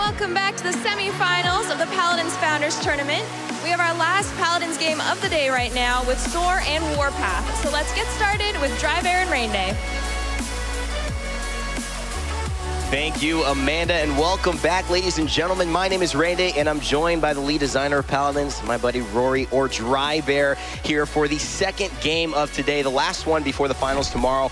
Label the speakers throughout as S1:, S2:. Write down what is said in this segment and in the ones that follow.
S1: welcome back to the semifinals of the Paladins Founders Tournament. We have our last Paladins game of the day right now with Soar and Warpath. So let's get started with Dry Bear and Rain Day.
S2: Thank you, Amanda, and welcome back, ladies and gentlemen. My name is Rain Day, and I'm joined by the lead designer of Paladins, my buddy Rory, or Dry Bear, here for the second game of today, the last one before the finals tomorrow.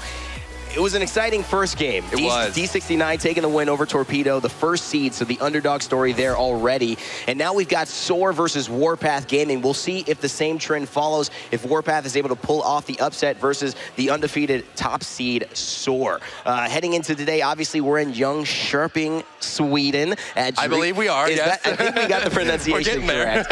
S2: It was an exciting first game.
S3: It was.
S2: D69 taking the win over Torpedo, the first seed, so the underdog story there already. And now we've got Soar versus Warpath Gaming. We'll see if the same trend follows, if Warpath is able to pull off the upset versus the undefeated top seed Soar. Heading into today, obviously, we're in Jönköping, Sweden.
S3: I believe we are, yes.
S2: I think we got the pronunciation correct.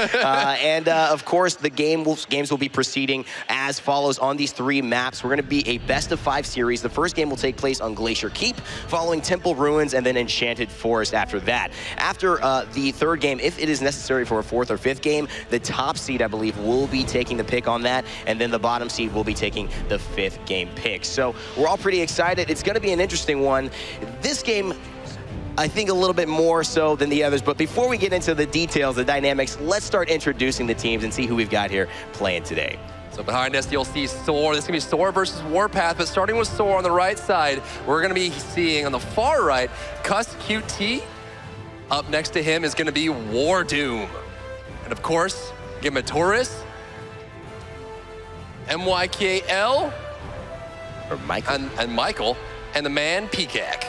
S2: Of course, the games will be proceeding as follows on these three maps. We're going to be a best-of-5 series. The first game will take place on Glacier Keep, following Temple Ruins, and then Enchanted Forest after that. After the third game, if it is necessary for a fourth or fifth game, the top seed, I believe, will be taking the pick on that, and then the bottom seed will be taking the fifth game pick. So we're all pretty excited. It's going to be an interesting one. This game, I think, a little bit more so than the others. But before we get into the details, the dynamics, let's start introducing the teams and see who we've got here playing today.
S3: So behind us, you'll see Soar. This is going to be Soar versus Warpath, but starting with Soar on the right side, we're going to be seeing on the far right, Cuss QT. Up next to him is going to be War Doom. And of course, Gimatoris, MYKL,
S2: Or Michael.
S3: and Michael, and the man Peacock.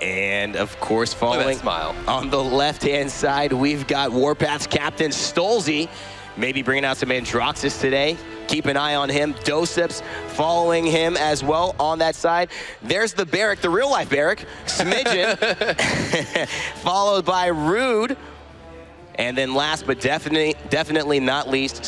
S2: And of course, following
S3: smile.
S2: On the left-hand side, we've got Warpath's captain, Stolzy, maybe bringing out some Androxus today. Keep an eye on him. Doseps following him as well on that side. There's the Barrack, the real-life Barrack, Smidgen, followed by Rude. And then last but definitely not least,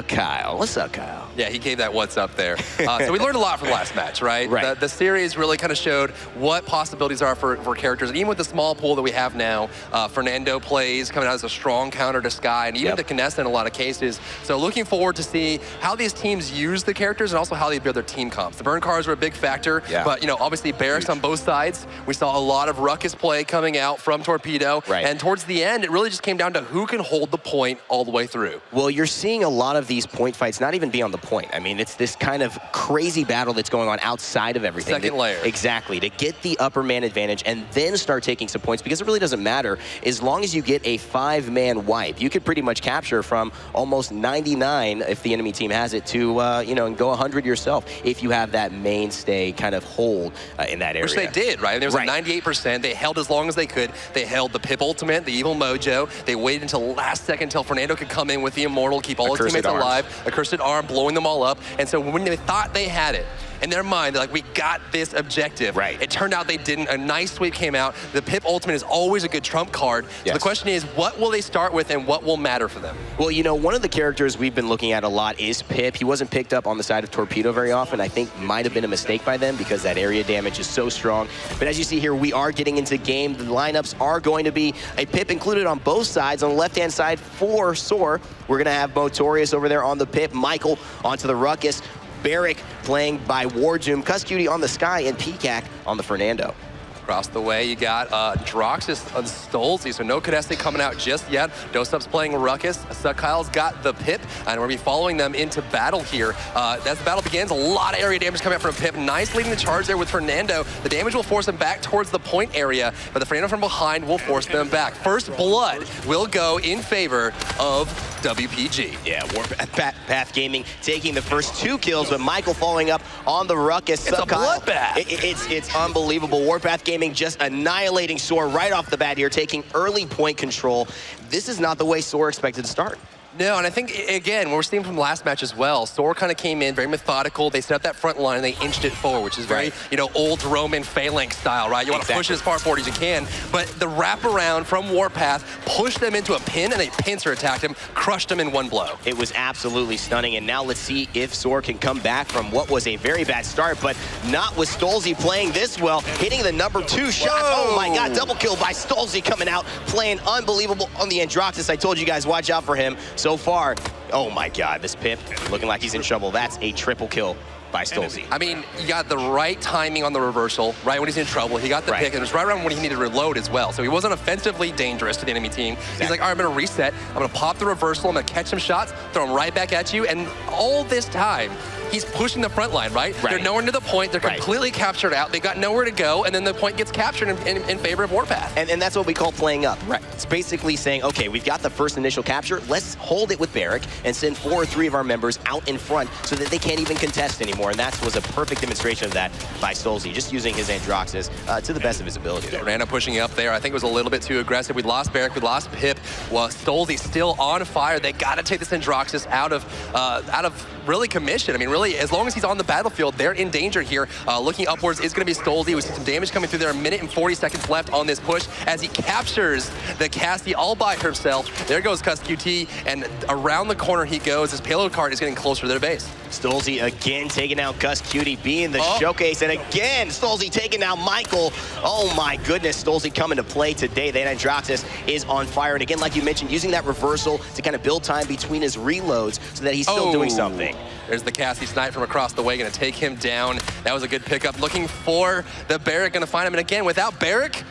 S2: Kyle. What's up, Kyle?
S3: Yeah, he gave that what's up there. So we learned a lot from the last match, right?
S2: Right.
S3: The series really kind of showed what possibilities are for characters. And even with the small pool that we have now, Fernando plays coming out as a strong counter to Sky, and even to Kinessa in a lot of cases. So looking forward to see how these teams use the characters and also how they build their team comps. The burn cars were a big factor, but you know, obviously Barracks on both sides. We saw a lot of ruckus play coming out from Torpedo. And towards the end, it really just came down to who can hold the point all the way through.
S2: Well, you're seeing a lot of these point fights not even be on the point. I mean, it's this kind of crazy battle that's going on outside of everything.
S3: Second layer.
S2: Exactly, to get the upper man advantage and then start taking some points, because it really doesn't matter. As long as you get a 5-man wipe, you could pretty much capture from almost 99, if the enemy team has it, to, you know, and go 100 yourself if you have that mainstay kind of hold in that area.
S3: Which they did, right? There was a 98%. They held as long as they could. They held the Pip Ultimate, the Evil Mojo. They waited until last second until Fernando could come in with the Immortal, keep all his teammates alive, a Cursed Arm, blowing them all up. And so when they thought they had it, in their mind, they're like, we got this objective. It turned out they didn't. A nice sweep came out. The Pip Ultimate is always a good trump card. So the question is, what will they start with and what will matter for them?
S2: Well, you know, one of the characters we've been looking at a lot is Pip. He wasn't picked up on the side of Torpedo very often. I think might have been a mistake by them because that area damage is so strong. But as you see here, we are getting into game. The lineups are going to be a Pip included on both sides. On the left-hand side for Soar, we're going to have Motorius over there on the Pip, Michael onto the Ruckus, Barrack playing by War Doom, Cuss Cutie on the Sky, and Peacock on the Fernando.
S3: Across the way, you got Droxus on Stolzy, so no Kinessa coming out just yet. Dosup's playing Ruckus. Kyle's got the Pip, and we're going to be following them into battle here. As the battle begins, a lot of area damage coming out from Pip. Nice leading the charge there with Fernando. The damage will force them back towards the point area, but the Fernando from behind will force them back. First blood will go in favor of WPG.
S2: Yeah, Warpath Gaming taking the first 2 kills, but Michael following up on the Ruckus.
S3: It's a bloodbath.
S2: It's unbelievable. Warpath Gaming just annihilating Soar right off the bat here, taking early point control. This is not the way Soar expected to start.
S3: No, and I think, again, what we're seeing from the last match as well, Soar kind of came in very methodical. They set up that front line and they inched it forward, which is very, you know, old Roman phalanx style, right? You want to push it as far forward as you can. But the wraparound from Warpath pushed them into a pin, and they pincer attacked him, crushed him in one blow.
S2: It was absolutely stunning, and now let's see if Soar can come back from what was a very bad start, but not with Stolzy playing this well, hitting the number 2 shots. Oh my God, double kill by Stolzy coming out, playing unbelievable on the Androxus. I told you guys, watch out for him. So far, oh my God, this Pip looking like he's in trouble. That's a triple kill by Stolze.
S3: I mean, you got the right timing on the reversal, right when he's in trouble. He got the pick, and it was right around when he needed to reload as well. So he wasn't offensively dangerous to the enemy team. He's like, all right, I'm going to reset. I'm going to pop the reversal. I'm going to catch some shots, throw them right back at you. And all this time, he's pushing the front line, right? They're nowhere near the point. They're completely captured out. They got nowhere to go, and then the point gets captured in favor of Warpath.
S2: And that's what we call playing up. It's basically saying, okay, we've got the first initial capture. Let's hold it with Barrick and send 4 or 3 of our members out in front so that they can't even contest anymore. And that was a perfect demonstration of that by Stolze, just using his Androxus to the best of his ability there.
S3: Fernando pushing up there. I think it was a little bit too aggressive. We lost Barrick, we lost Pip. Well, Stolze still on fire. They got to take this Androxus out of really commission. I mean, really, as long as he's on the battlefield, they're in danger here. Looking upwards is going to be Stolze. We see some damage coming through there. 1 minute and 40 seconds left on this push as he captures the Cassie all by herself. There goes CusQT, and around the corner he goes. His payload card is getting closer to their base.
S2: Stolze again taking out CusQT, being the showcase, and again, Stolze taking out Michael. Oh my goodness, Stolze coming to play today. The Androxus is on fire, and again, like you mentioned, using that reversal to kind of build time between his reloads so that he's still doing something.
S3: There's the Cassie snipe from across the way, going to take him down. That was a good pickup. Looking for the Barrick, going to find him, and again, without Barrick,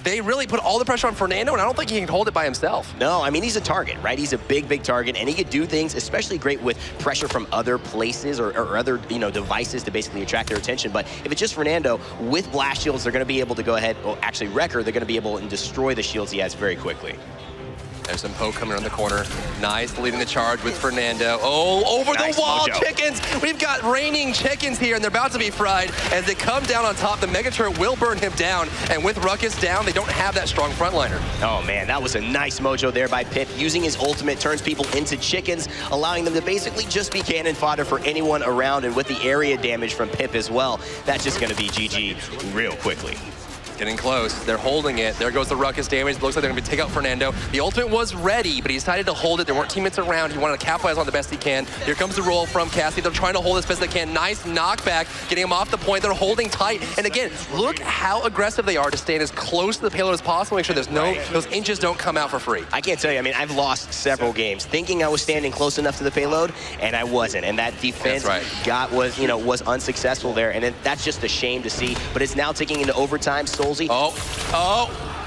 S3: they really put all the pressure on Fernando, and I don't think he can hold it by himself.
S2: No, I mean, he's a target, right? He's a big, big target, and he could do things especially great with pressure from other places or other, devices to basically attract their attention. But if it's just Fernando, with blast shields, they're going to be able to go ahead, well, actually, Wrecker, they're going to be able to destroy the shields he has very quickly.
S3: There's some poke coming around the corner. Nice leading the charge with Fernando. Oh, over the wall,
S2: Mojo.
S3: Chickens! We've got raining chickens here, and they're about to be fried. As they come down on top, the Mega Turret will burn him down, and with Ruckus down, they don't have that strong frontliner.
S2: Oh man, that was a nice mojo there by Pip. Using his ultimate, turns people into chickens, allowing them to basically just be cannon fodder for anyone around, and with the area damage from Pip as well, that's just gonna be GG real quickly.
S3: Getting close. They're holding it. There goes the Ruckus damage. Looks like they're going to take out Fernando. The ultimate was ready, but he decided to hold it. There weren't teammates around. He wanted to capitalize on the best he can. Here comes the roll from Cassie. They're trying to hold as best they can. Nice knockback, getting him off the point. They're holding tight. And again, look how aggressive they are to stand as close to the payload as possible. Make sure those inches don't come out for free.
S2: I can't tell you. I mean, I've lost several games thinking I was standing close enough to the payload, and I wasn't. And that defense was unsuccessful there. And that's just a shame to see. But it's now taking into overtime. Stolze.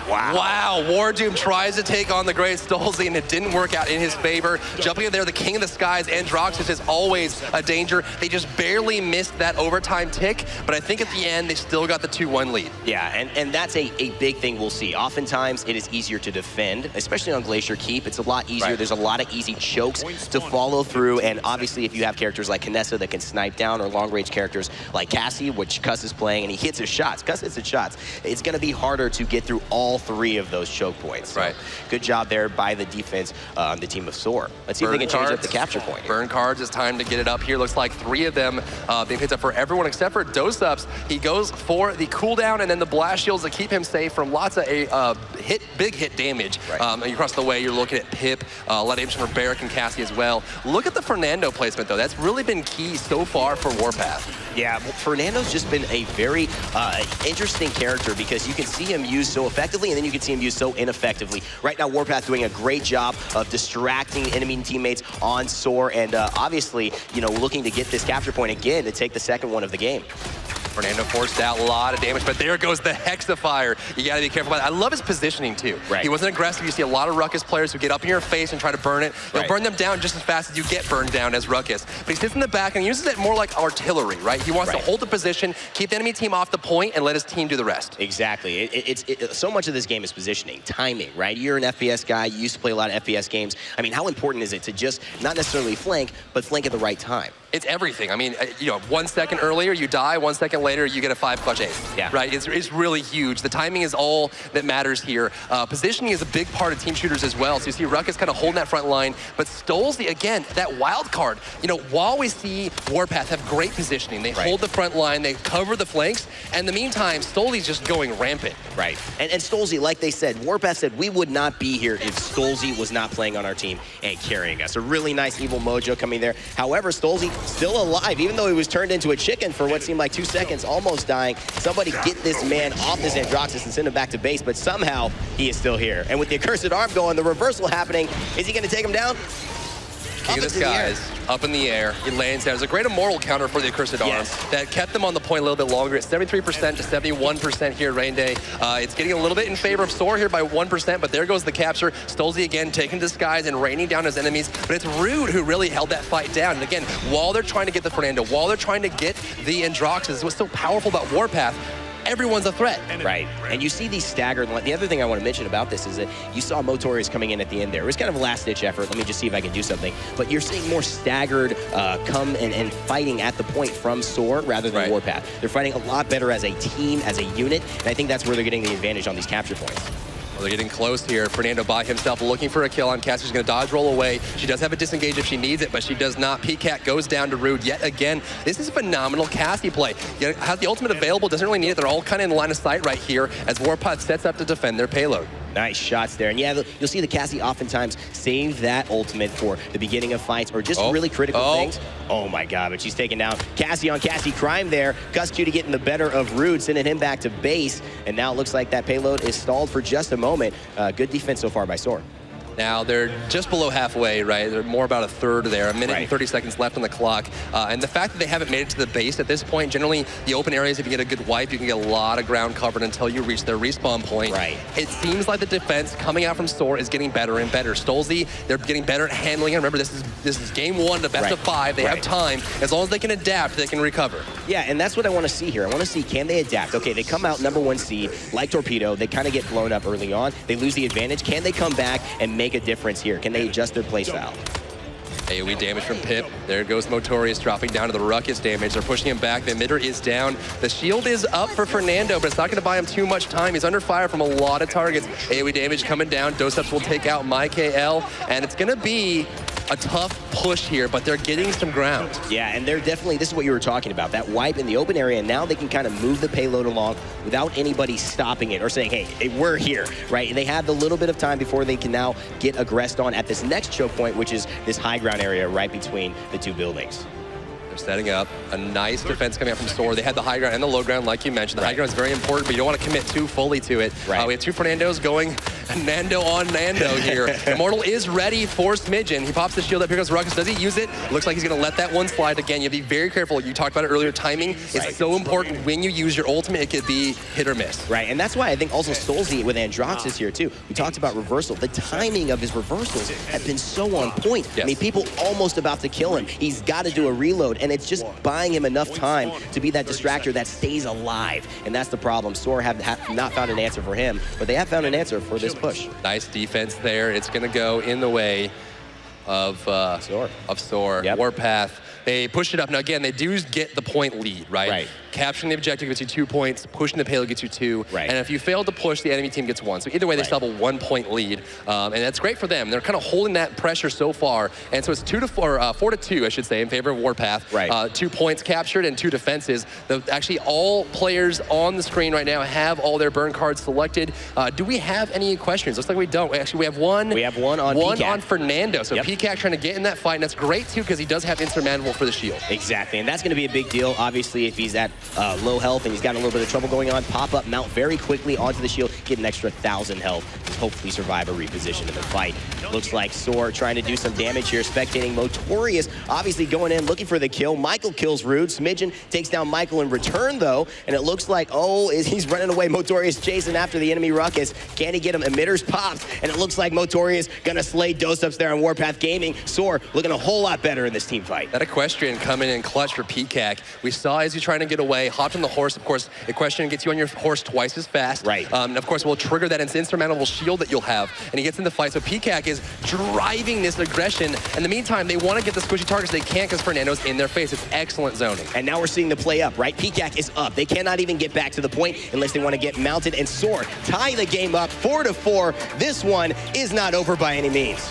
S3: Wow, Wardoom tries to take on the great Stolze, and it didn't work out in his favor. Jumping in there, the King of the Skies, Androxus is always a danger. They just barely missed that overtime tick, but I think at the end, they still got the 2-1 lead.
S2: Yeah, and that's a big thing we'll see. Oftentimes, it is easier to defend, especially on Glacier Keep. It's a lot easier. There's a lot of easy chokes to follow through, and obviously, if you have characters like Kinessa that can snipe down, or long-range characters like Cassie, which Cuss is playing, and he hits his shots. Cuss hits his shots. It's going to be harder to get through all 3 of those choke points. So good job there by the defense on the team of Soar. Let's see if they can change up the capture point.
S3: Burn cards, it's time to get it up here. Looks like 3 of them being picked up for everyone except for Dose-Ups. He goes for the cooldown and then the blast shields to keep him safe from lots of big hit damage. Across the way, you're looking at Pip, a lot of damage for Barrick and Cassie as well. Look at the Fernando placement, though. That's really been key so far for Warpath.
S2: Yeah, well, Fernando's just been a very interesting character because you can see him used so effectively and then you can see him used so ineffectively. Right now, Warpath doing a great job of distracting enemy teammates on Soar and obviously, looking to get this capture point again to take the second one of the game.
S3: Fernando forced out a lot of damage, but there goes the Hexafire. You gotta be careful about it. I love his positioning too. He wasn't aggressive. You see a lot of Ruckus players who get up in your face and try to burn it. They'll burn them down just as fast as you get burned down as Ruckus. But he sits in the back and uses it more like artillery, right? He wants to hold the position, keep the enemy team off the point, and let his team do the rest.
S2: Exactly. So much of this game is positioning, timing, right? You're an FPS guy. You used to play a lot of FPS games. I mean, how important is it to just not necessarily flank, but flank at the right time?
S3: It's everything. I mean, 1 second earlier, you die. 1 second later, you get a 5-clutch ace. Right? It's really huge. The timing is all that matters here. Positioning is a big part of team shooters as well. So you see Ruckus kind of holding that front line, but Stolze, again, that wild card. While we see Warpath have great positioning, they hold the front line, they cover the flanks, and in the meantime, Stolze's just going rampant.
S2: And Stolze, like they said, Warpath said, we would not be here if Stolze was not playing on our team and carrying us. A really nice evil mojo coming there. However, Stolze still alive, even though he was turned into a chicken for what seemed like 2 seconds, almost dying. Somebody get this man off this Androxus and send him back to base, but somehow he is still here. And with the accursed arm going, the reversal happening, is he going to take him down?
S3: King of the Skies, up in the air. He lands there. There's a great immortal counter for the Accursed Arm that kept them on the point a little bit longer. It's 73% to 71% here, Rain Day. It's getting a little bit in favor of Soar here by 1%, but there goes the capture. Stolzy again taking Disguise and raining down his enemies, but it's Rude who really held that fight down. And again, while they're trying to get the Fernando, while they're trying to get the Androxus, what's so powerful about Warpath, everyone's a threat.
S2: Right, and you see these staggered. The other thing I want to mention about this is that you saw Motorius coming in at the end there. It was kind of a last-ditch effort. Let me just see if I can do something. But you're seeing more staggered come and fighting at the point from Soar rather than Warpath. They're fighting a lot better as a team, as a unit, and I think that's where they're getting the advantage on these capture points.
S3: Well, they're getting close here. Fernando by himself looking for a kill on Cassie. She's going to dodge roll away. She does have a disengage if she needs it, but she does not. PCAT goes down to Rude yet again. This is a phenomenal Cassie play. Has the ultimate available, doesn't really need it. They're all kind of in line of sight right here as Warpath sets up to defend their payload.
S2: Nice shots there. And yeah, you'll see the Cassie oftentimes save that ultimate for the beginning of fights or just really critical things. Oh my God, but she's taking down Cassie on Cassie crime there. Gus Cutie getting the better of Rude, sending him back to base. And now it looks like that payload is stalled for just a moment. Good defense so far by Soar.
S3: Now they're just below halfway, right? They're more about a third there, a minute and 30 seconds left on the clock. And the fact that they haven't made it to the base at this point, generally the open areas, if you get a good wipe, you can get a lot of ground covered until you reach their respawn point. It seems like the defense coming out from Soar is getting better and better. Stolzy, they're getting better at handling it. Remember, this is game one, the best of 5. They have time. As long as they can adapt, they can recover.
S2: Yeah, and that's what I want to see here. I want to see, can they adapt? Okay, they come out #1 seed, like Torpedo. They kind of get blown up early on. They lose the advantage. Can they come back and make a difference here? Can they adjust their playstyle?
S3: AoE damage from Pip. There goes Motorius dropping down to the Ruckus damage. They're pushing him back. The emitter is down. The shield is up for Fernando, but it's not going to buy him too much time. He's under fire from a lot of targets. AoE damage coming down. Doseps will take out MyKL, and it's going to be a tough push here, but they're getting some ground.
S2: Yeah, and they're definitely, this is what you were talking about, that wipe in the open area, and now they can kind of move the payload along without anybody stopping it or saying, hey, we're here, right? And they have the little bit of time before they can now get aggressed on at this next choke point, which is this high ground area right between the two buildings.
S3: They're setting up a nice defense coming out from Soar. They had the high ground and the low ground, like you mentioned. The high ground is very important, but you don't want to commit too fully to it. We have two Fernandos going Nando on Nando here. Immortal is ready for Smidgen. He pops the shield up. Here goes Ruckus. Does he use it? Looks like he's going to let that one slide. Again, you have to be very careful. You talked about it earlier. Timing is so important. When you use your ultimate, it could be hit or miss.
S2: Right, and that's why I think also Stolzy with Androxus here too. We talked about reversal. The timing of his reversals have been so on point. I mean, people almost about to kill him. He's got to do a reload, and it's just buying him enough time to be that distractor that stays alive. And that's the problem. Soar have not found an answer for him, but they have found an answer for this push.
S3: Nice defense there. It's going to go in the way of Soar. Warpath. They push it up. Now, again, they do get the point lead, right? Capturing the objective gets you 2 points. Pushing the payload gets you 2. And if you fail to push, the enemy team gets 1. So either way, they still have a 1-point lead. And that's great for them. They're kind of holding that pressure so far. And so it's 4 to 2, I should say, in favor of Warpath. 2 points captured and 2 defenses. Actually, all players on the screen right now have all their burn cards selected. Do we have any questions? Looks like we don't. Actually, we have one.
S2: We have one on
S3: PCAT. On Fernando. So PCAT trying to get in that fight. And that's great, too, because he does have insurmountable for the shield.
S2: Exactly, and that's going to be a big deal. Obviously, if he's at low health and he's got a little bit of trouble going on, pop up, mount very quickly onto the shield, get an extra 1,000 health, and hopefully survive a reposition in the fight. Looks like Soar trying to do some damage here, spectating Motorius, obviously going in, looking for the kill. Michael kills Rude. Smidgen takes down Michael in return, though, and it looks like, he's running away. Motorius chasing after the enemy Ruckus. Can he get him? Emitters pops, and it looks like Motorius going to slay Doseps there on Warpath Gaming. Soar looking a whole lot better in this team fight.
S3: That Equestrian coming in clutch for PCAC. We saw as he's trying to get away, hopped on the horse. Of course, Equestrian gets you on your horse twice as fast. And of course, will trigger that insurmountable shield that you'll have. And he gets in the fight. So PCAC is driving this aggression. In the meantime, they want to get the squishy targets. They can't because Fernando's in their face. It's excellent zoning.
S2: And now we're seeing the play up, right? PCAC is up. They cannot even get back to the point unless they want to get mounted. And Soar tie the game up 4 to 4. This one is not over by any means.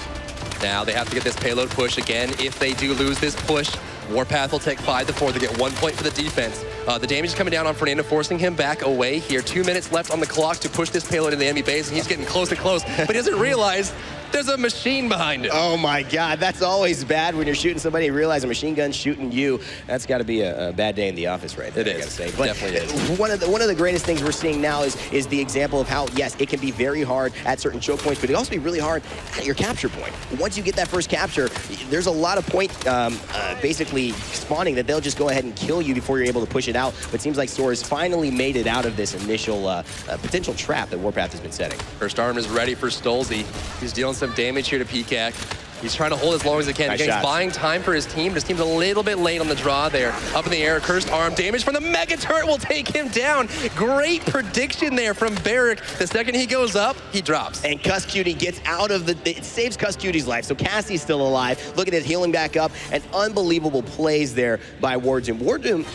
S3: Now they have to get this payload push again. If they do lose this push, Warpath will take 5 to 4. They get 1 point for the defense. The damage is coming down on Fernando, forcing him back away here. 2 minutes left on the clock to push this payload into the enemy base, and he's getting close and close. But he doesn't realize There's a machine behind him.
S2: Oh my God, that's always bad when you're shooting somebody and realize a machine gun's shooting you. That's got to be a bad day in the office, right there.
S3: It is.
S2: I gotta say. But
S3: definitely is.
S2: One of the greatest things we're seeing now is the example of how, yes, it can be very hard at certain choke points, but it can also be really hard at your capture point. Once you get that first capture, there's a lot of point basically spawning that they'll just go ahead and kill you before you're able to push it out. But it seems like Soar has finally made it out of this initial potential trap that Warpath has been setting.
S3: First arm is ready for Stolzy. He's dealing some damage here to PCAC. He's trying to hold as long as he can.
S2: Nice
S3: Again, he's
S2: shots.
S3: buying time for his team. His team's a little bit late on the draw there. Up in the air, cursed arm. Damage from the Mega Turret will take him down. Great prediction there from Barrick. The second he goes up, he drops.
S2: And Cuss Cutie gets out of it saves Cuss Cutie's life. So Cassie's still alive. Look at it, healing back up. And unbelievable plays there by Wardoom. Wardoom,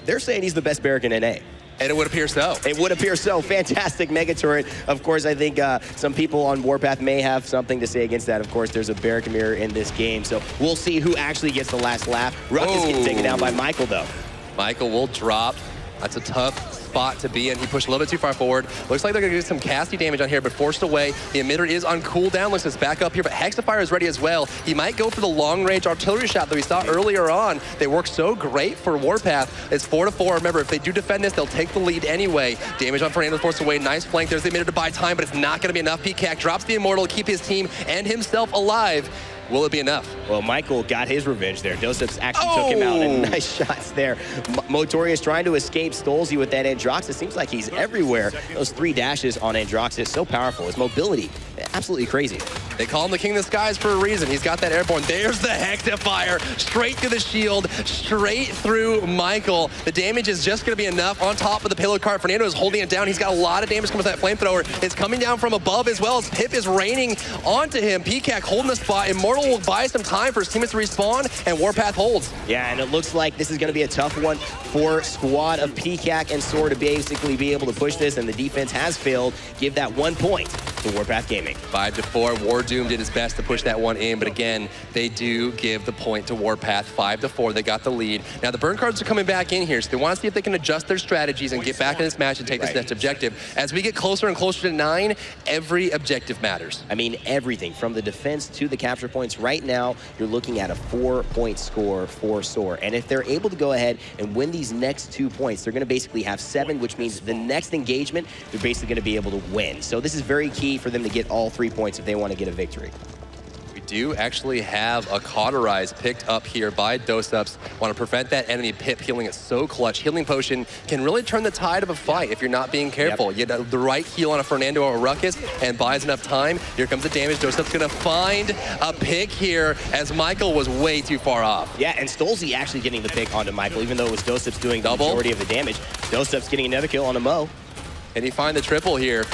S2: they're saying he's the best Barrick in NA.
S3: And it would appear so.
S2: It would appear so. Fantastic Mega Turret. Of course, I think some people on Warpath may have something to say against that. Of course, there's a Barrick mirror in this game, so we'll see who actually gets the last laugh. Ruckus gets taken down by Michael, though.
S3: Michael will drop. That's a tough spot to be in. He pushed a little bit too far forward. Looks like they're going to get some Cassie damage on here, but forced away. The emitter is on cooldown. Looks like it's back up here, but Hexafire is ready as well. He might go for the long-range artillery shot that we saw earlier on. They work so great for Warpath. It's 4-4. Remember, if they do defend this, they'll take the lead anyway. Damage on Fernando forced away. Nice flank. There's the emitter to buy time, but it's not going to be enough. PCAC drops the Immortal to keep his team and himself alive. Will it be enough?
S2: Well, Michael got his revenge there. Doseps actually took him out, and nice shots there. Motorius trying to escape Stolzy with that Androxus. Seems like he's everywhere. Those 3 dashes on Androxus, so powerful. His mobility, absolutely crazy.
S3: They call him the King of the Skies for a reason. He's got that airborne. There's the Hexafire. Straight through the shield, straight through Michael. The damage is just going to be enough on top of the payload cart. Fernando is holding it down. He's got a lot of damage coming with that flamethrower. It's coming down from above as well as Pip is raining onto him. PCAC holding the spot. Immortal will buy some time for his teammates to respawn, and Warpath holds.
S2: Yeah, and it looks like this is going to be a tough one for squad of PCAC and Soar to basically be able to push this, and the defense has failed. Give that 1 point to Warpath Gaming.
S3: 5-4. Wardoom did his best to push that one in, but again, they do give the point to Warpath. 5-4. They got the lead. Now the burn cards are coming back in here, so they want to see if they can adjust their strategies and get back in this match and take this next objective. As we get closer and closer to 9, every objective matters.
S2: I mean, everything from the defense to the capture points. Right now, you're looking at a 4-point score for Soar. And if they're able to go ahead and win these next 2 points, they're going to basically have 7, which means the next engagement, they're basically going to be able to win. So this is very key for them to get all 3 points if they want to get a victory.
S3: We do actually have a Cauterize picked up here by Doseps. Want to prevent that enemy Pip healing. It's so clutch. Healing Potion can really turn the tide of a fight if you're not being careful. You get the right heal on a Fernando or a Ruckus and buys enough time. Here comes the damage. Doseps going to find a pick here as Michael was way too far off.
S2: Yeah, and Stolzy actually getting the pick onto Michael, even though it was Doseps doing the majority of the damage. Doseps getting another kill on a Mo.
S3: And he find the triple here.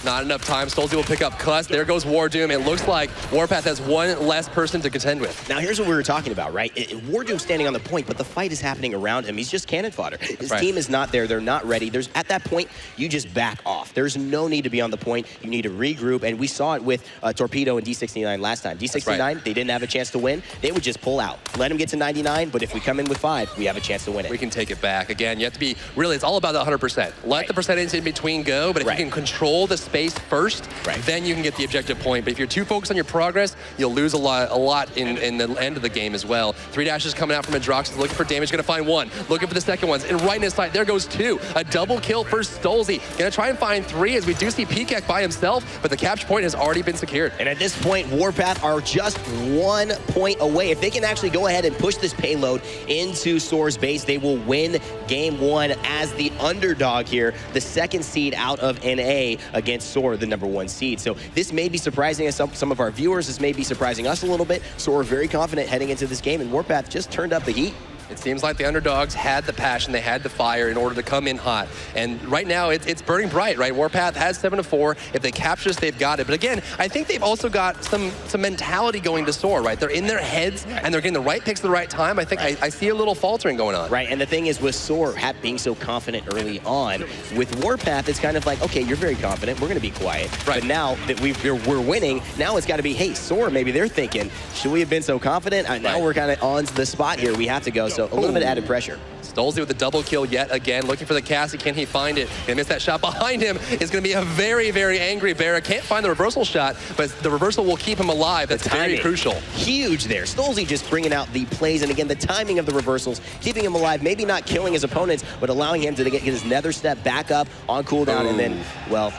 S3: Not enough time. Stolzy will pick up Cuss. There goes Wardoom. It looks like Warpath has 1 less person to contend with.
S2: Now, here's what we were talking about, right? Wardoom's standing on the point, but the fight is happening around him. He's just cannon fodder. His team is not there. They're not ready. At that point, you just back off. There's no need to be on the point. You need to regroup, and we saw it with Torpedo and D69 last time. D69, they didn't have a chance to win. They would just pull out. Let them get to 99, but if we come in with 5, we have a chance to win it.
S3: We can take it back. Again, you have to be, really, it's all about the 100%. Let the percentage in between go, but if you can control the space first, then you can get the objective point. But if you're too focused on your progress, you'll lose a lot in the end of the game as well. 3 dashes coming out from Androxus, looking for damage, gonna find 1. Looking for the second ones, and right in his side, there goes 2. A double kill for Stolzy. Gonna try and find 3 as we do see PCAC by himself, but the capture point has already been secured.
S2: And at this point, Warpath are just 1 point away. If they can actually go ahead and push this payload into Soar's base, they will win game 1 as the underdog here, the 2nd seed out of NA against Soar, the number 1 seed. So this may be surprising some of our viewers. This may be surprising us a little bit. So we're very confident heading into this game, and Warpath just turned up the heat.
S3: It seems like the underdogs had the passion, they had the fire in order to come in hot. And right now, it's burning bright, right? Warpath has 7-4. If they capture this, they've got it. But again, I think they've also got some mentality going to Soar, right? They're in their heads, and they're getting the right picks at the right time. I think I see a little faltering going on.
S2: Right, and the thing is with Soar being so confident early on, with Warpath, it's kind of like, okay, you're very confident, we're going to be quiet. Right. But now that we're winning, now it's got to be, hey, Soar, maybe they're thinking, should we have been so confident? Now we're kind of on the spot here. We have to go. so a little bit added pressure.
S3: Stolze with the double kill yet again, looking for the Cassie. Can he find it? Gonna miss that shot behind him. Is gonna be a very, very angry Vera. Can't find the reversal shot, but the reversal will keep him alive. That's very crucial.
S2: Huge there. Stolze just bringing out the plays, and again, the timing of the reversals, keeping him alive, maybe not killing his opponents, but allowing him to get his nether step back up on cooldown, and then, well,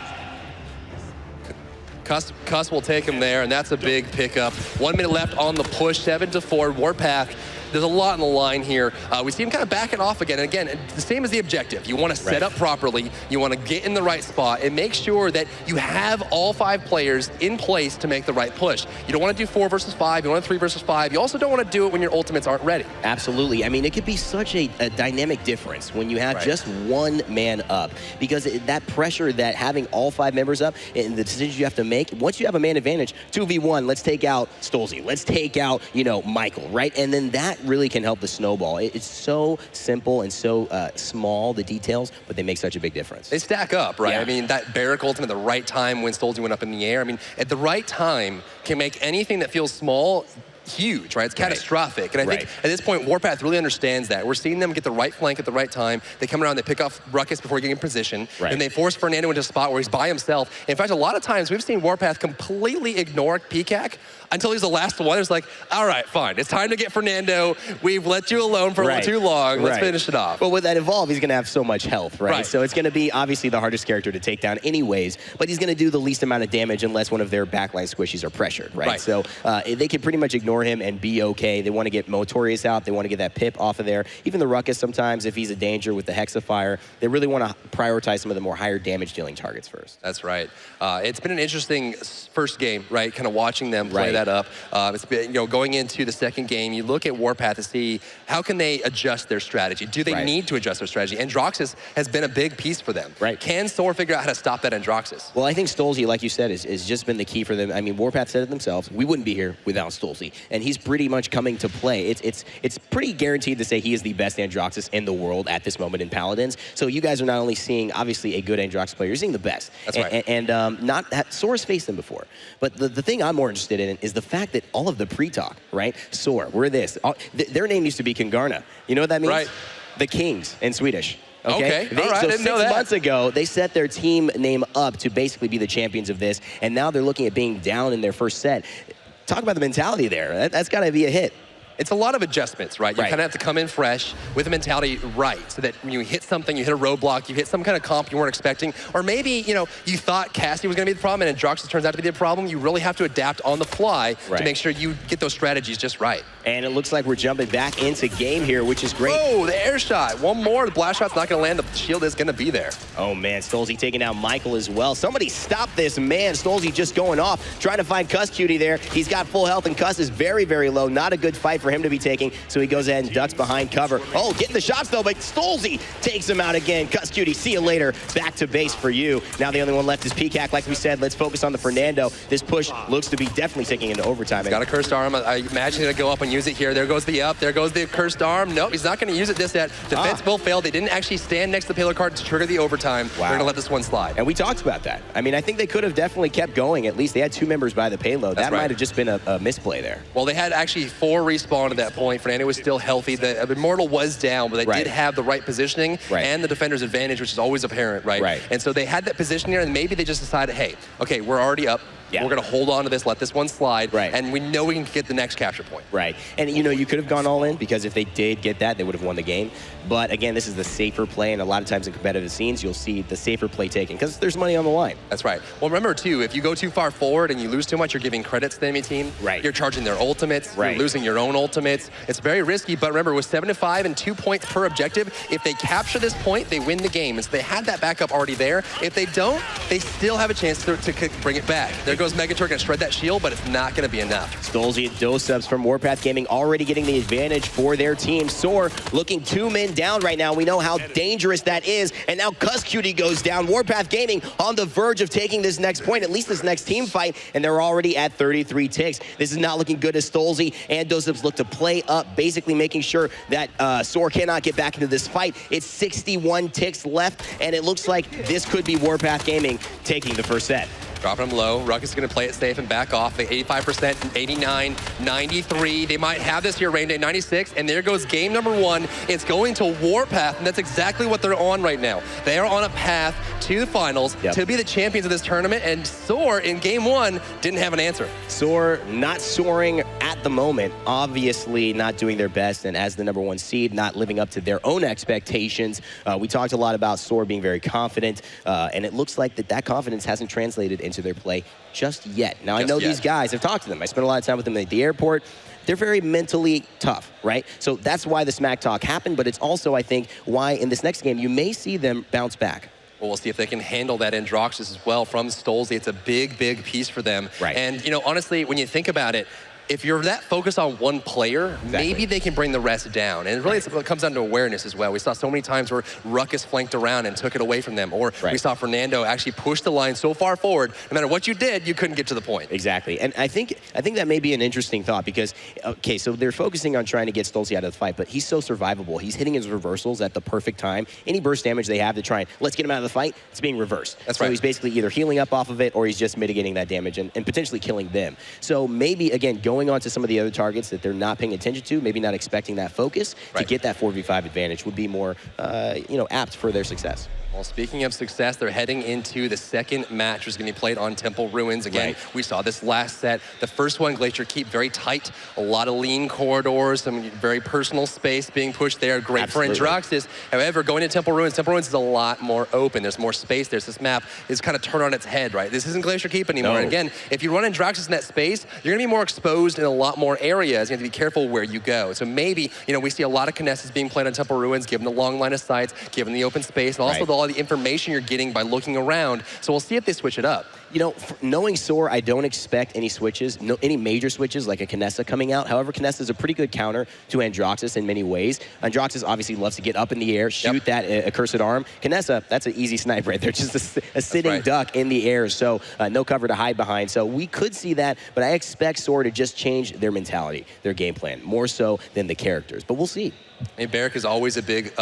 S3: Cuss will take him there, and that's a big pickup. 1 minute left on the push, 7-4. Warpath, there's a lot on the line here. We see him kind of backing off again. And again, the same as the objective. You want to set up properly. You want to get in the right spot and make sure that you have all 5 players in place to make the right push. You don't want to do 4 versus 5. You want to 3 versus 5. You also don't want to do it when your ultimates aren't ready.
S2: Absolutely. I mean, it could be such a dynamic difference when you have just one man up, because that pressure that having all 5 members up and the decisions you have to make, once you have a man advantage, 2v1, let's take out Stolze. Let's take out, you know, Michael, right? And then that really can help the snowball. It's so simple and so small, the details, but they make such a big difference.
S3: They stack up, right?
S2: Yeah.
S3: I mean, that Barrack ultimate at the right time when Stolze went up in the air, I mean, at the right time can make anything that feels small huge, right? It's catastrophic. And I think at this point, Warpath really understands that. We're seeing them get the right flank at the right time. They come around, they pick off Ruckus before getting in position, and they force Fernando into a spot where he's by himself. In fact, a lot of times we've seen Warpath completely ignore PCAC until he's the last one. It's like, all right, fine. It's time to get Fernando. We've let you alone for too long. Let's finish it off.
S2: But with that Evolve, he's going to have so much health, right? So it's going to be obviously the hardest character to take down anyways, but he's going to do the least amount of damage unless one of their backline squishies are pressured, right? So they can pretty much ignore him and be okay. They want to get Motorius out. They want to get that Pip off of there. Even the Ruckus sometimes, if he's a danger with the Hexafire, they really want to prioritize some of the more higher damage dealing targets first.
S3: That's right. It's been an interesting first game, right? Kind of watching them play that up. It's been, you know, going into the second game, you look at Warpath to see how can they adjust their strategy. Do they need to adjust their strategy? Androxus has been a big piece for them. Can Soar figure out how to stop that Androxus? Well,
S2: I think Stolze, like you said, has just been the key for them. I mean, Warpath said it themselves. We wouldn't be here without Stolze, and he's pretty much coming to play. It's pretty guaranteed to say he is the best Androxus in the world at this moment in Paladins. So you guys are not only seeing obviously a good Androxus player, you're seeing the best.
S3: That's right.
S2: And Soar's faced them before. But the thing I'm more interested in is the fact that all of the pre-talk, right? Soar, we're this. Their name used to be Kungarna. You know what that means? The Kings in Swedish. Okay.
S3: All right.
S2: So
S3: I didn't know that.
S2: 6 months ago, they set their team name up to basically be the champions of this, and now they're looking at being down in their first set. Talk about the mentality there. That's got to be a hit.
S3: It's a lot of adjustments, right? You kind of have to come in fresh with the mentality right, so that when you hit something, you hit a roadblock, you hit some kind of comp you weren't expecting, or maybe, you know, you thought Cassie was going to be the problem and Androxus turns out to be the problem. You really have to adapt on the fly to make sure you get those strategies just right.
S2: And it looks like we're jumping back into game here, which is great.
S3: Oh, the air shot. One more. The blast shot's not going to land. The shield is going to be there.
S2: Oh, man. Stolze taking out Michael as well. Somebody stop this man. Stolze just going off, trying to find Cuss Cutie there. He's got full health, and Cuss is very, very low. Not a good fight for him to be taking. So he goes ahead and ducks behind cover. Oh, getting the shots though, but Stolze takes him out again. Cuss Cutie, see you later. Back to base for you. Now the only one left is PCAC. Like we said, let's focus on the Fernando. This push looks to be definitely taking into overtime.
S3: Got a cursed arm. I imagine he'll go up and use it here. There goes the up. There goes the cursed arm. Nope, he's not going to use it this yet. Defense will fail. They didn't actually stand next to the payload card to trigger the overtime. They're going to let this one slide.
S2: And we talked about that. I mean, I think they could have definitely kept going. At least they had 2 members by the payload. That might have just been a misplay there.
S3: Well, they had actually 4 respawn at that point. Fernando was still healthy. The Immortal was down, but they did have the right positioning and the defender's advantage, which is always apparent, right? And so they had that position here, and maybe they just decided, hey, okay, we're already up. We're going to hold on to this, let this one slide, and we know we can get the next capture point.
S2: And, you know, you could have gone all in, because if they did get that, they would have won the game. But, again, this is the safer play, and a lot of times in competitive scenes, you'll see the safer play taken, because there's money on the line.
S3: That's right. Well, remember, too, if you go too far forward and you lose too much, you're giving credits to the enemy team. You're charging their ultimates. You're losing your own ultimates. It's very risky, but remember, with 7-5 and 2 points per objective, if they capture this point, they win the game. And so they had that backup already there. If they don't, they still have a chance to bring it back. There goes Megator, going to shred that shield, but it's not going to be enough.
S2: Stolze and dose-ups from Warpath Gaming already getting the advantage for their team. Soar looking 2 men down right now. We know how dangerous that is. And now Cuss Cutie goes down. Warpath Gaming on the verge of taking this next point, at least this next team fight, and they're already at 33 ticks. This is not looking good as Stolze and dose-ups look to play up, basically making sure that Soar cannot get back into this fight. It's 61 ticks left, and it looks like this could be Warpath Gaming taking the first set.
S3: Dropping them low. Ruckus is going to play it safe and back off. 85%, 89, 93. They might have this here, Rain Day 96. And there goes game number 1. It's going to Warpath, and that's exactly what they're on right now. They are on a path to the finals to be the champions of this tournament. And Soar in game 1 didn't have an answer.
S2: Soar not soaring at the moment, obviously not doing their best, and as the #1 seed, not living up to their own expectations. We talked a lot about Soar being very confident, and it looks like that confidence hasn't translated into their play just yet. Now, I know these guys, I've talked to them. I spent a lot of time with them at the airport. They're very mentally tough, right? So that's why the smack talk happened, but it's also, I think, why in this next game you may see them bounce back.
S3: Well, we'll see if they can handle that Androxus as well from Stolze. It's a big, big piece for them.
S2: Right.
S3: And, you know, honestly, when you think about it, if you're that focused on one player, maybe they can bring the rest down. And really, it comes down to awareness as well. We saw so many times where Ruckus flanked around and took it away from them. Or we saw Fernando actually push the line so far forward, no matter what you did, you couldn't get to the point.
S2: Exactly. And I think that may be an interesting thought because, okay, so they're focusing on trying to get Stolze out of the fight, but he's so survivable. He's hitting his reversals at the perfect time. Any burst damage they have to try and let's get him out of the fight, it's being reversed.
S3: That's
S2: so he's basically either healing up off of it or he's just mitigating that damage and potentially killing them. So maybe, again, going on to some of the other targets that they're not paying attention to, maybe not expecting that focus to get that 4v5 advantage would be more, apt for their success.
S3: Well, speaking of success, they're heading into the second match, which is going to be played on Temple Ruins. Again, we saw this last set. The first one, Glacier Keep, very tight, a lot of lean corridors, some very personal space being pushed there. Great for Androxus. However, going to Temple Ruins is a lot more open. There's more space there. So this map is kind of turned on its head, right? This isn't Glacier Keep anymore. And again, if you run Androxus in that space, you're going to be more exposed in a lot more areas. You have to be careful where you go. So maybe, we see a lot of Kinestas being played on Temple Ruins, given the long line of sights, given the open space, and also all the information you're getting by looking around. So we'll see if they switch it up.
S2: Knowing Soar, I don't expect any switches, any major switches like a Kinesta coming out. However, Kinesta is a pretty good counter to Androxus in many ways. Androxus obviously loves to get up in the air, shoot that accursed arm. Kinesta, that's an easy snipe right there, just a sitting duck in the air, so no cover to hide behind. So we could see that, but I expect Soar to just change their mentality, their game plan, more so than the characters. But we'll see.
S3: And Barrick is always a big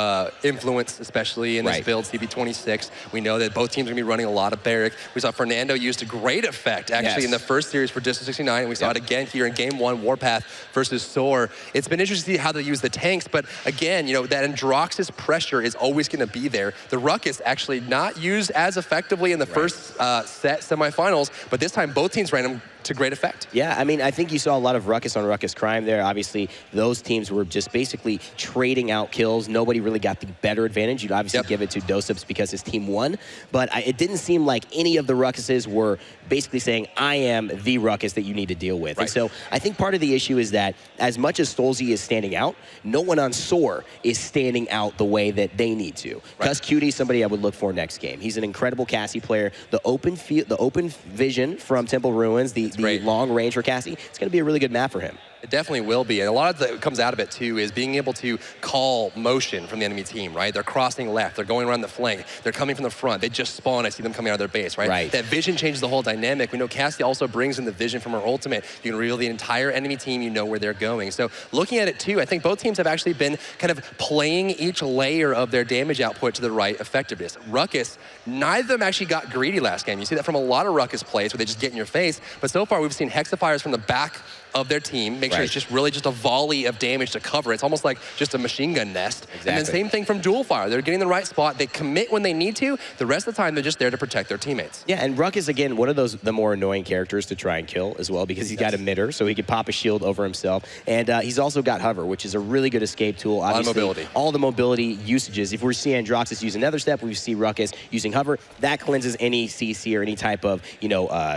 S3: influence, especially in this build, CB26. We know that both teams are going to be running a lot of Barrick. We saw Fernando used a great effect, actually, in the first series for District 69, and we saw it again here in Game 1, Warpath versus Soar. It's been interesting to see how they use the tanks, but again, that Androxus pressure is always going to be there. The Ruckus actually not used as effectively in the first set semifinals, but this time both teams ran them to great effect.
S2: Yeah, I mean, I think you saw a lot of Ruckus on Ruckus crime there. Obviously, those teams were just basically trading out kills. Nobody really got the better advantage. You'd obviously give it to Dosips because his team won, but it didn't seem like any of the Ruckuses were basically saying, I am the Ruckus that you need to deal with. And so I think part of the issue is that as much as Stolze is standing out, no one on Soar is standing out the way that they need to. Cuss Cutie, somebody I would look for next game. He's an incredible Cassie player. The open vision from Temple Ruins, the long range for Cassie, it's going to be a really good map for him.
S3: It definitely will be. And a lot of that comes out of it, too, is being able to call motion from the enemy team, right? They're crossing left. They're going around the flank. They're coming from the front. They just spawn. I see them coming out of their base, right? That vision changes the whole dynamic. We know Cassie also brings in the vision from her ultimate. You can reveal the entire enemy team. You know where they're going. So looking at it, too, I think both teams have actually been kind of playing each layer of their damage output to the right effectiveness. Ruckus, neither of them actually got greedy last game. You see that from a lot of Ruckus plays where they just get in your face. But so far, we've seen Hexafires from the back of their team, make sure it's just really just a volley of damage to cover. It's almost like just a machine gun nest. And then same thing from Dual Fire. They're getting the right spot. They commit when they need to. The rest of the time, they're just there to protect their teammates.
S2: Yeah, and Ruck is, again, one of the more annoying characters to try and kill as well because he's got emitter, so he can pop a shield over himself. And he's also got hover, which is a really good escape tool. Obviously,
S3: mobility.
S2: All the mobility usages. If we see Androxus use another step, we see Ruckus using hover. That cleanses any CC or any type of,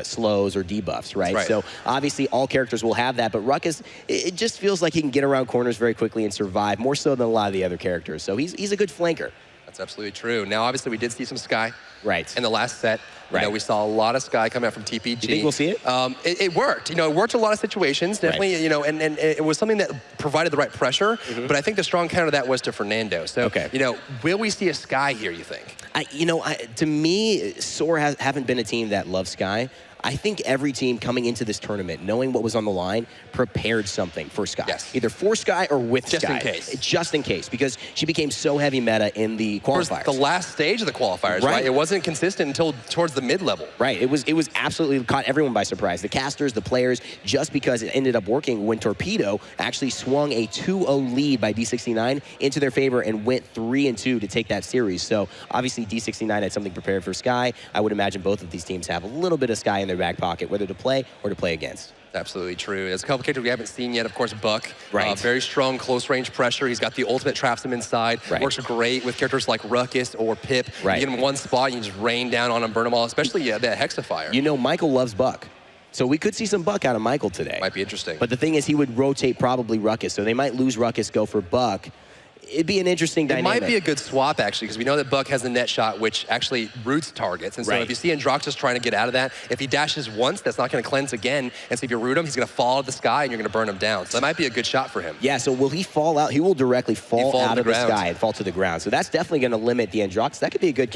S2: slows or debuffs, right? So obviously, all characters will have that, but Ruckus, it just feels like he can get around corners very quickly and survive, more so than a lot of the other characters. So he's a good flanker.
S3: That's absolutely true. Now, obviously, we did see some Sky in the last set. We saw a lot of Sky coming out from TPG.
S2: You think we'll see it?
S3: It worked. It worked in a lot of situations, definitely, and it was something that provided the right pressure, but I think the strong counter to that was to Fernando. So, will we see a Sky here, you think?
S2: To me, Soar haven't been a team that loves Sky. I think every team coming into this tournament, knowing what was on the line, prepared something for Skye.
S3: Yes.
S2: Either for Skye or with
S3: Just
S2: Skye.
S3: in case.
S2: Just in case, because she became so heavy meta in the qualifiers.
S3: The last stage of the qualifiers, right? It wasn't consistent until towards the mid-level.
S2: Right, it was absolutely caught everyone by surprise. The casters, the players, just because it ended up working when Torpedo actually swung a 2-0 lead by D69 into their favor and went 3-2 to take that series. So obviously D69 had something prepared for Skye. I would imagine both of these teams have a little bit of Skye in their back pocket, whether to play or to play against.
S3: Absolutely true. There's a couple characters we haven't seen yet. Of course, Buck.
S2: Right.
S3: Very strong close-range pressure. He's got the ultimate, traps him inside.
S2: Right.
S3: Works great with characters like Ruckus or Pip.
S2: Right.
S3: You get him in one spot, you just rain down on him, burn them all, especially that Hexafire.
S2: You know, Michael loves Buck. So we could see some Buck out of Michael today.
S3: Might be interesting.
S2: But the thing is, he would rotate probably Ruckus. So they might lose Ruckus, go for Buck. It'd be an interesting dynamic.
S3: It might be a good swap, actually, because we know that Buck has a net shot, which actually roots targets. And so if you see Androxus trying to get out of that, if he dashes once, that's not going to cleanse again. And so if you root him, he's going to fall out of the sky, and you're going to burn him down. So that might be a good shot for him.
S2: Yeah, so will he fall out? He will directly fall out of the
S3: ground.
S2: sky and fall to the ground. So that's definitely going to limit the Androxus. That could be a good